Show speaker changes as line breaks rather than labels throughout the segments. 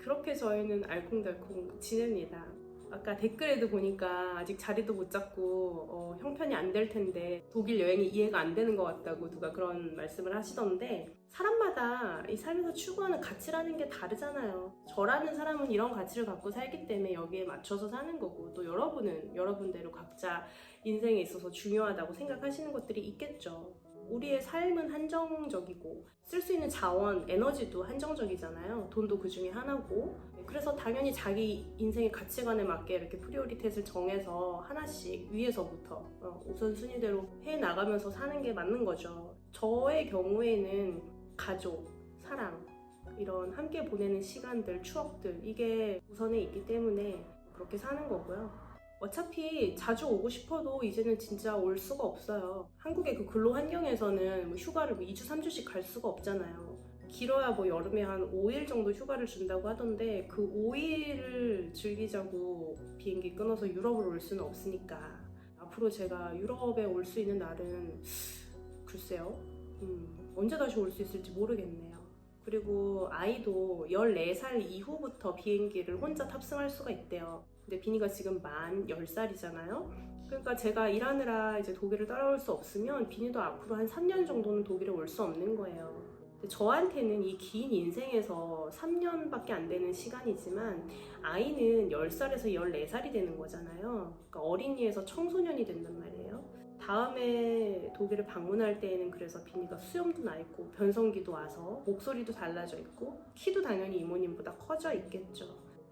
그렇게 저희는 알콩달콩 지냅니다. 아까 댓글에도 보니까 아직 자리도 못 잡고 형편이 안 될 텐데 독일 여행이 이해가 안 되는 것 같다고 누가 그런 말씀을 하시던데, 사람마다 이 삶에서 추구하는 가치라는 게 다르잖아요. 저라는 사람은 이런 가치를 갖고 살기 때문에 여기에 맞춰서 사는 거고, 또 여러분은 여러분대로 각자 인생에 있어서 중요하다고 생각하시는 것들이 있겠죠. 우리의 삶은 한정적이고 쓸 수 있는 자원, 에너지도 한정적이잖아요. 돈도 그 중에 하나고. 그래서 당연히 자기 인생의 가치관에 맞게 이렇게 프리오리티를 정해서 하나씩 위에서부터 우선순위대로 해나가면서 사는 게 맞는 거죠. 저의 경우에는 가족, 사랑, 이런 함께 보내는 시간들, 추억들, 이게 우선에 있기 때문에 그렇게 사는 거고요. 어차피 자주 오고 싶어도 이제는 진짜 올 수가 없어요. 한국의 그 근로 환경에서는 뭐 휴가를 2주, 3주씩 갈 수가 없잖아요. 길어야 뭐 여름에 한 5일 정도 휴가를 준다고 하던데, 그 5일을 즐기자고 비행기 끊어서 유럽으로 올 수는 없으니까 앞으로 제가 유럽에 올 수 있는 날은 글쎄요, 언제 다시 올 수 있을지 모르겠네요. 그리고 아이도 14살 이후부터 비행기를 혼자 탑승할 수가 있대요. 근데 비니가 지금 만 10살이잖아요. 그러니까 제가 일하느라 이제 독일을 따라올 수 없으면 비니도 앞으로 한 3년 정도는 독일에 올 수 없는 거예요. 근데 저한테는 이 긴 인생에서 3년밖에 안 되는 시간이지만 아이는 10살에서 14살이 되는 거잖아요. 그러니까 어린이에서 청소년이 된단 말이에요. 다음에 독일을 방문할 때에는 그래서 비니가 수염도 나 있고 변성기도 와서 목소리도 달라져 있고 키도 당연히 이모님보다 커져 있겠죠.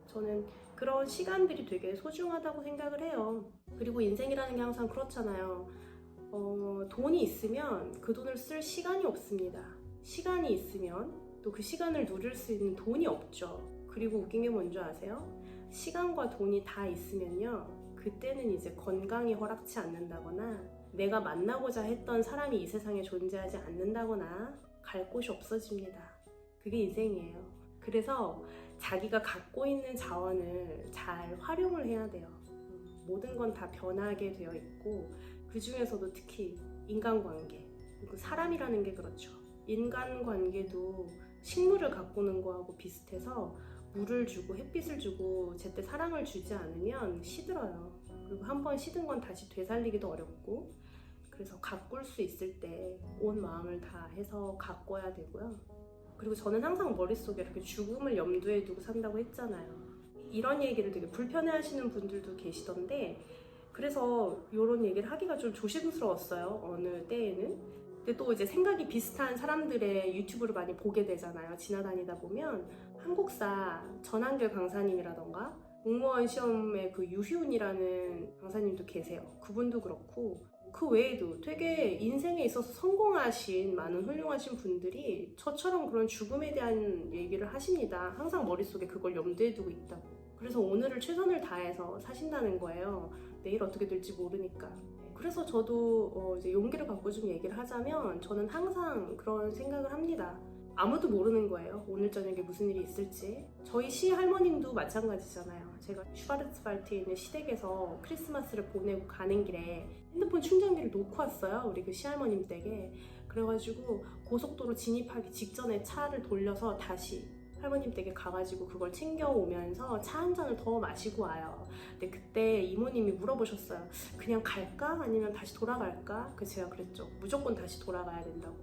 저는 그런 시간들이 되게 소중하다고 생각을 해요. 그리고 인생이라는 게 항상 그렇잖아요. 돈이 있으면 그 돈을 쓸 시간이 없습니다. 시간이 있으면 또 그 시간을 누릴 수 있는 돈이 없죠. 그리고 웃긴 게 뭔지 아세요? 시간과 돈이 다 있으면요, 그때는 이제 건강이 허락치 않는다거나 내가 만나고자 했던 사람이 이 세상에 존재하지 않는다거나 갈 곳이 없어집니다. 그게 인생이에요. 그래서 자기가 갖고 있는 자원을 잘 활용을 해야 돼요. 모든 건 다 변하게 되어 있고, 그 중에서도 특히 인간관계, 그리고 사람이라는 게 그렇죠. 인간관계도 식물을 가꾸는 거하고 비슷해서 물을 주고 햇빛을 주고 제때 사랑을 주지 않으면 시들어요. 그리고 한번 시든 건 다시 되살리기도 어렵고, 그래서 가꿀 수 있을 때 온 마음을 다 해서 가꿔야 되고요. 그리고 저는 항상 머릿속에 이렇게 죽음을 염두에 두고 산다고 했잖아요. 이런 얘기를 되게 불편해하시는 분들도 계시던데, 그래서 이런 얘기를 하기가 좀 조심스러웠어요, 어느 때에는. 근데 또 이제 생각이 비슷한 사람들의 유튜브를 많이 보게 되잖아요. 지나다니다 보면 한국사 전한결 강사님이라던가 공무원 시험의 그 유희운이라는 강사님도 계세요. 그분도 그렇고, 그 외에도 되게 인생에 있어서 성공하신 많은 훌륭하신 분들이 저처럼 그런 죽음에 대한 얘기를 하십니다. 항상 머릿속에 그걸 염두에 두고 있다고. 그래서 오늘을 최선을 다해서 사신다는 거예요. 내일 어떻게 될지 모르니까. 그래서 저도 이제 용기를 갖고 좀 얘기를 하자면, 저는 항상 그런 생각을 합니다. 아무도 모르는 거예요, 오늘 저녁에 무슨 일이 있을지. 저희 시할머님도 마찬가지잖아요. 제가 슈바르츠발트에 있는 시댁에서 크리스마스를 보내고 가는 길에 핸드폰 충전기를 놓고 왔어요, 우리 그 시할머님 댁에. 그래가지고 고속도로 진입하기 직전에 차를 돌려서 다시 할머님 댁에 가가지고 그걸 챙겨오면서 차 한 잔을 더 마시고 와요. 근데 그때 이모님이 물어보셨어요. 그냥 갈까? 아니면 다시 돌아갈까? 그래서 제가 그랬죠. 무조건 다시 돌아가야 된다고.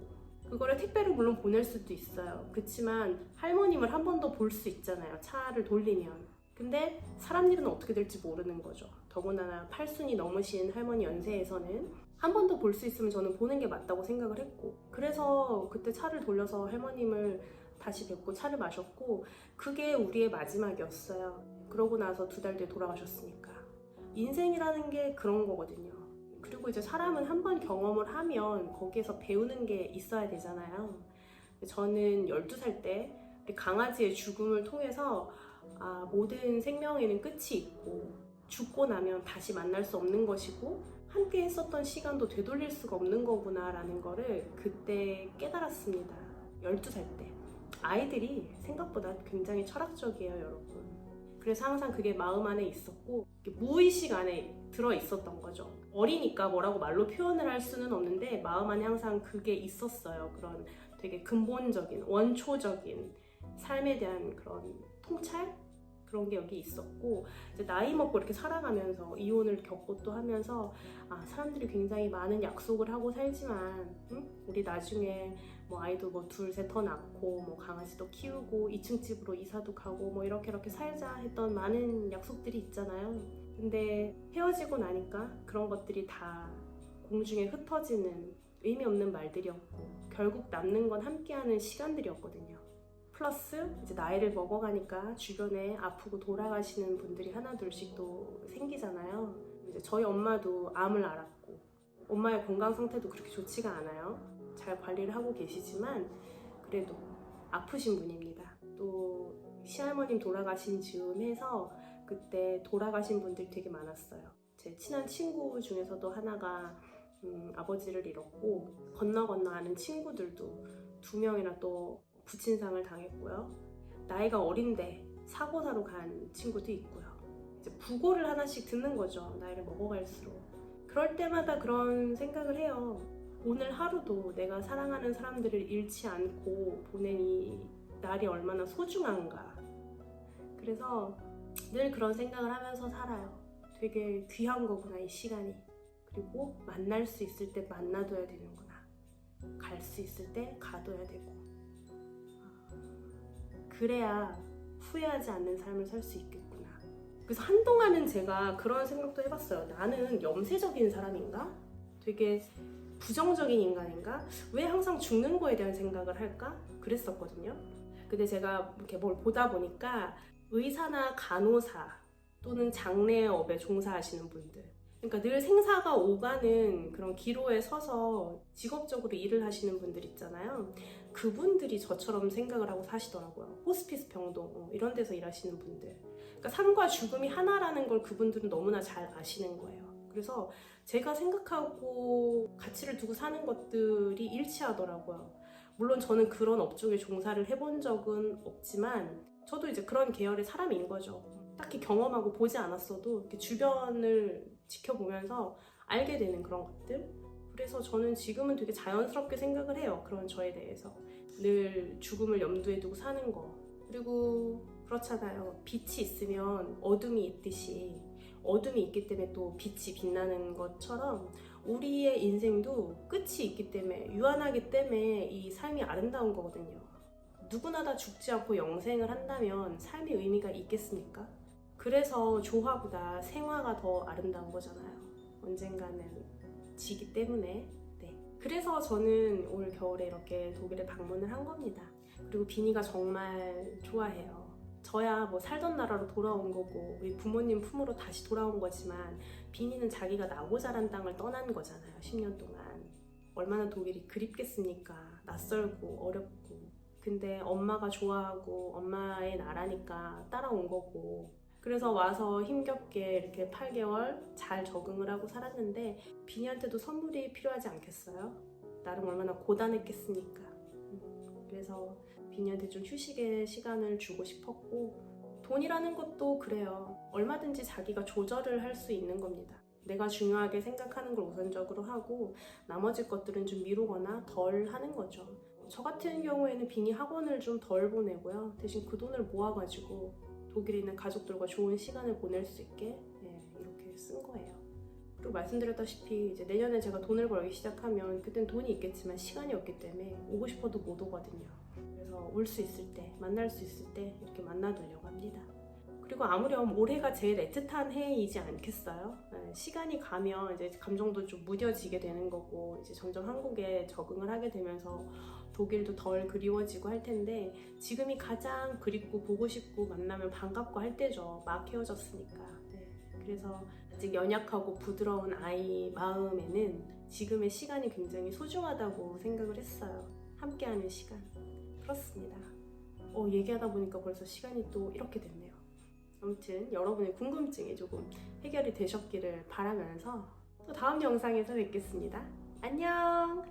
그거를 택배로 물론 보낼 수도 있어요. 그렇지만 할머님을 한 번 더 볼 수 있잖아요, 차를 돌리면. 근데 사람 일은 어떻게 될지 모르는 거죠. 더군다나 8순이 넘으신 할머니 연세에서는 한 번 더 볼 수 있으면 저는 보는 게 맞다고 생각을 했고, 그래서 그때 차를 돌려서 할머님을 다시 뵙고 차를 마셨고, 그게 우리의 마지막이었어요. 그러고 나서 2달 뒤에 돌아가셨으니까. 인생이라는 게 그런 거거든요. 그리고 이제 사람은 한 번 경험을 하면 거기에서 배우는 게 있어야 되잖아요. 저는 12살 때 우리 강아지의 죽음을 통해서 모든 생명에는 끝이 있고, 죽고 나면 다시 만날 수 없는 것이고, 함께 했었던 시간도 되돌릴 수가 없는 거구나 라는 거를 그때 깨달았습니다. 12살 때. 아이들이 생각보다 굉장히 철학적이에요, 여러분. 그래서 항상 그게 마음 안에 있었고, 무의식 안에 들어 있었던 거죠. 어리니까 뭐라고 말로 표현을 할 수는 없는데 마음 안에 항상 그게 있었어요. 그런 되게 근본적인, 원초적인 삶에 대한 그런 통찰? 그런 게 여기 있었고, 이제 나이 먹고 이렇게 살아가면서 이혼을 겪고 또 하면서 사람들이 굉장히 많은 약속을 하고 살지만 우리 나중에 뭐 아이도 뭐 둘, 셋 더 낳고 뭐 강아지도 키우고 2층 집으로 이사도 가고 뭐 이렇게 살자 했던 많은 약속들이 있잖아요. 근데 헤어지고 나니까 그런 것들이 다 공중에 흩어지는 의미 없는 말들이었고, 결국 남는 건 함께하는 시간들이었거든요. 플러스 이제 나이를 먹어가니까 주변에 아프고 돌아가시는 분들이 하나 둘씩 또 생기잖아요. 이제 저희 엄마도 암을 앓았고 엄마의 건강 상태도 그렇게 좋지가 않아요. 잘 관리를 하고 계시지만 그래도 아프신 분입니다. 또 시할머님 돌아가신 즈음 해서 그때 돌아가신 분들이 되게 많았어요. 제 친한 친구 중에서도 하나가 아버지를 잃었고, 건너 아는 친구들도 2명이나 또 부친상을 당했고요. 나이가 어린데 사고사로 간 친구도 있고요. 이제 부고를 하나씩 듣는 거죠. 나이를 먹어갈수록. 그럴 때마다 그런 생각을 해요. 오늘 하루도 내가 사랑하는 사람들을 잃지 않고 보낸 이 날이 얼마나 소중한가. 그래서 늘 그런 생각을 하면서 살아요. 되게 귀한 거구나, 이 시간이. 그리고 만날 수 있을 때 만나둬야 되는구나. 갈 수 있을 때 가둬야 되고. 그래야 후회하지 않는 삶을 살 수 있겠구나. 그래서 한동안은 제가 그런 생각도 해봤어요. 나는 염세적인 사람인가? 되게 부정적인 인간인가? 왜 항상 죽는 거에 대한 생각을 할까? 그랬었거든요. 근데 제가 이렇게 뭘 보다 보니까 의사나 간호사 또는 장례업에 종사하시는 분들, 그러니까 늘 생사가 오가는 그런 기로에 서서 직업적으로 일을 하시는 분들 있잖아요. 그분들이 저처럼 생각을 하고 사시더라고요. 호스피스 병동 이런 데서 일하시는 분들. 그러니까 삶과 죽음이 하나라는 걸 그분들은 너무나 잘 아시는 거예요. 그래서 제가 생각하고 가치를 두고 사는 것들이 일치하더라고요. 물론 저는 그런 업종에 종사를 해본 적은 없지만 저도 이제 그런 계열의 사람인 거죠. 딱히 경험하고 보지 않았어도 이렇게 주변을 지켜보면서 알게 되는 그런 것들. 그래서 저는 지금은 되게 자연스럽게 생각을 해요. 그런 저에 대해서. 늘 죽음을 염두에 두고 사는 거. 그리고 그렇잖아요. 빛이 있으면 어둠이 있듯이 어둠이 있기 때문에 또 빛이 빛나는 것처럼 우리의 인생도 끝이 있기 때문에, 유한하기 때문에 이 삶이 아름다운 거거든요. 누구나 다 죽지 않고 영생을 한다면 삶의 의미가 있겠습니까? 그래서 조화보다 생화가 더 아름다운 거잖아요. 언젠가는 지기 때문에. 네. 그래서 저는 올 겨울에 이렇게 독일에 방문을 한 겁니다. 그리고 비니가 정말 좋아해요. 저야 뭐 살던 나라로 돌아온 거고 우리 부모님 품으로 다시 돌아온 거지만 비니는 자기가 나고 자란 땅을 떠난 거잖아요. 10년 동안. 얼마나 독일이 그립겠습니까? 낯설고 어렵고. 근데 엄마가 좋아하고 엄마의 나라니까 따라온 거고. 그래서 와서 힘겹게 이렇게 8개월 잘 적응을 하고 살았는데 비니한테도 선물이 필요하지 않겠어요? 나름 얼마나 고단했겠습니까? 그래서 비니한테 좀 휴식의 시간을 주고 싶었고, 돈이라는 것도 그래요. 얼마든지 자기가 조절을 할 수 있는 겁니다. 내가 중요하게 생각하는 걸 우선적으로 하고 나머지 것들은 좀 미루거나 덜 하는 거죠. 저 같은 경우에는 비니 학원을 좀 덜 보내고요. 대신 그 돈을 모아가지고 독일에 있는 가족들과 좋은 시간을 보낼 수 있게 이렇게 쓴 거예요. 그리고 말씀드렸다시피 이제 내년에 제가 돈을 벌기 시작하면 그땐 돈이 있겠지만 시간이 없기 때문에 오고 싶어도 못 오거든요. 그래서 올 수 있을 때, 만날 수 있을 때 이렇게 만나두려고 합니다. 그리고 아무렴 올해가 제일 애틋한 해이지 않겠어요? 시간이 가면 이제 감정도 좀 무뎌지게 되는 거고 이제 점점 한국에 적응을 하게 되면서 독일도 덜 그리워지고 할 텐데 지금이 가장 그립고 보고 싶고 만나면 반갑고 할 때죠. 막 헤어졌으니까. 네. 그래서 아직 연약하고 부드러운 아이 마음에는 지금의 시간이 굉장히 소중하다고 생각을 했어요. 함께하는 시간. 그렇습니다. 얘기하다 보니까 벌써 시간이 또 이렇게 됐네요. 아무튼 여러분의 궁금증이 조금 해결이 되셨기를 바라면서 또 다음 영상에서 뵙겠습니다. 안녕!